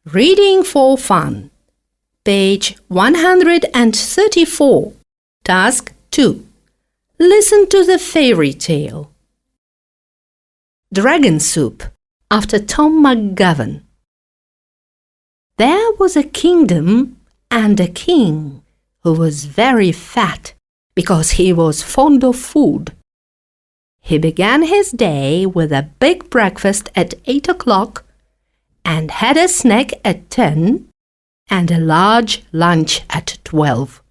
Reading for Fun. Page 134. Task 2. Listen to the fairy tale. Dragon Soup, after Tom McGovern. There was a kingdom and a king who was very fat because he was fond of food. He began his day with a big breakfast at 8 o'clock and had a snack at 10 and a large lunch at 12.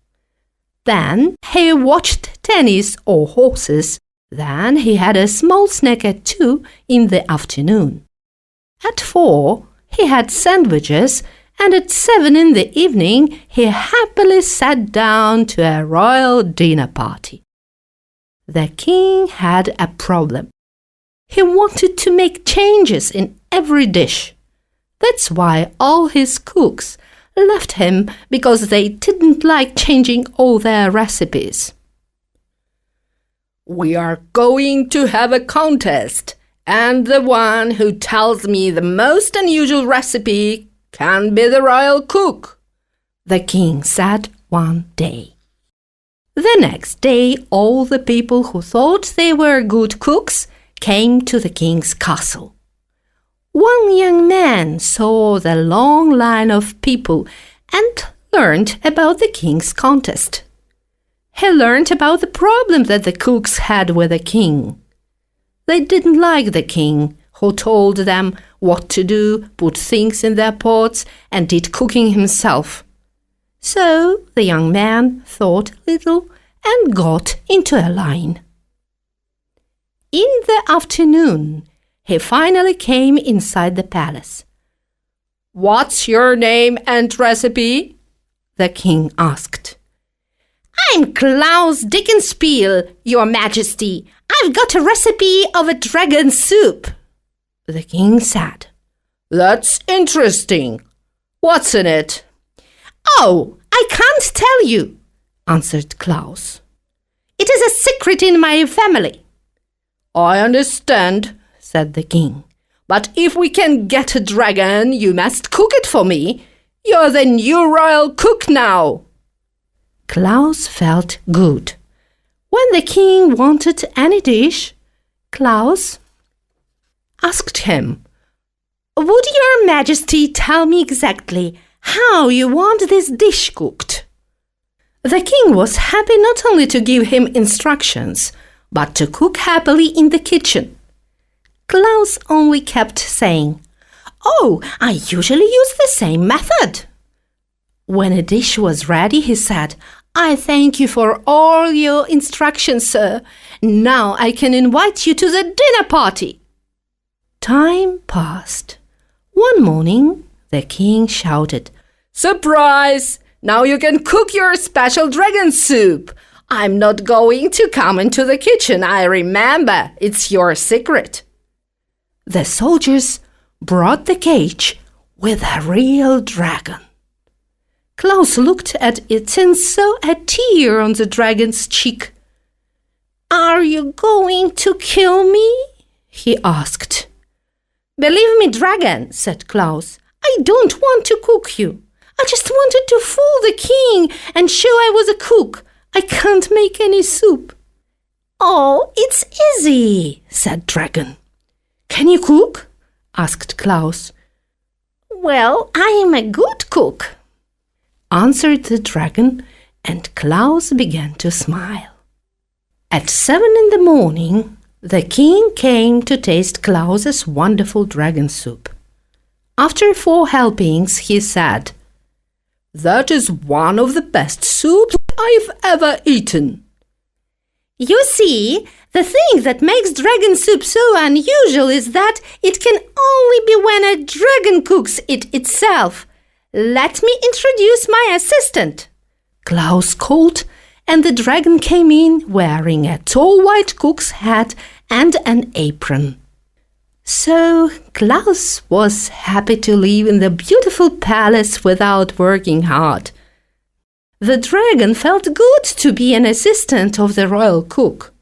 Then he watched tennis or horses. Then he had a small snack at 2 in the afternoon. At 4 he had sandwiches, and at 7 in the evening he happily sat down to a royal dinner party. The king had a problem. He wanted to make changes in every dish. That's why all his cooks left him, because they didn't like changing all their recipes. "We are going to have a contest, and the one who tells me the most unusual recipe can be the royal cook," the king said one day. The next day, all the people who thought they were good cooks came to the king's castle. One young man saw the long line of people and learned about the king's contest. He learned about the problem that the cooks had with the king. They didn't like the king, who told them what to do, put things in their pots, and did cooking himself. So the young man thought little and got into a line. In the afternoon, he finally came inside the palace. "What's your name and recipe?" the king asked. "I'm Klaus Dickenspiel, Your Majesty. I've got a recipe of a dragon soup," the king said. "That's interesting. What's in it?" "Oh, I can't tell you," answered Klaus. "It is a secret in my family." "I understand," said the king. "But if we can get a dragon, you must cook it for me. You're the new royal cook now." Klaus felt good. When the king wanted any dish, Klaus asked him, "Would your Majesty tell me exactly how you want this dish cooked?" The king was happy not only to give him instructions, but to cook happily in the kitchen. Klaus only kept saying, "Oh, I usually use the same method." When a dish was ready, he said, "I thank you for all your instructions, sir. Now I can invite you to the dinner party." Time passed. One morning, the king shouted, "Surprise! Now you can cook your special dragon soup. I'm not going to come into the kitchen. I remember, it's your secret." The soldiers brought the cage with a real dragon. Klaus looked at it and saw a tear on the dragon's cheek. "Are you going to kill me?" he asked. "Believe me, dragon," said Klaus, "I don't want to cook you. I just wanted to fool the king and show I was a cook. I can't make any soup." "Oh, it's easy," said Dragon. "Can you cook?" asked Klaus. "Well, I am a good cook," answered the dragon, and Klaus began to smile. At 7 in the morning, the king came to taste Klaus's wonderful dragon soup. After 4 helpings, he said, "That is one of the best soups I've ever eaten." "You see, the thing that makes dragon soup so unusual is that it can only be when a dragon cooks it itself. Let me introduce my assistant," Klaus called, and the dragon came in wearing a tall white cook's hat and an apron. So Klaus was happy to live in the beautiful palace without working hard. The dragon felt good to be an assistant of the royal cook.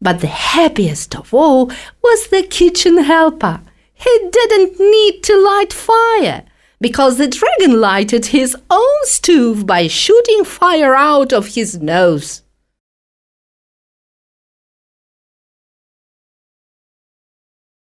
But the happiest of all was the kitchen helper. He didn't need to light fire, because the dragon lighted his own stove by shooting fire out of his nose.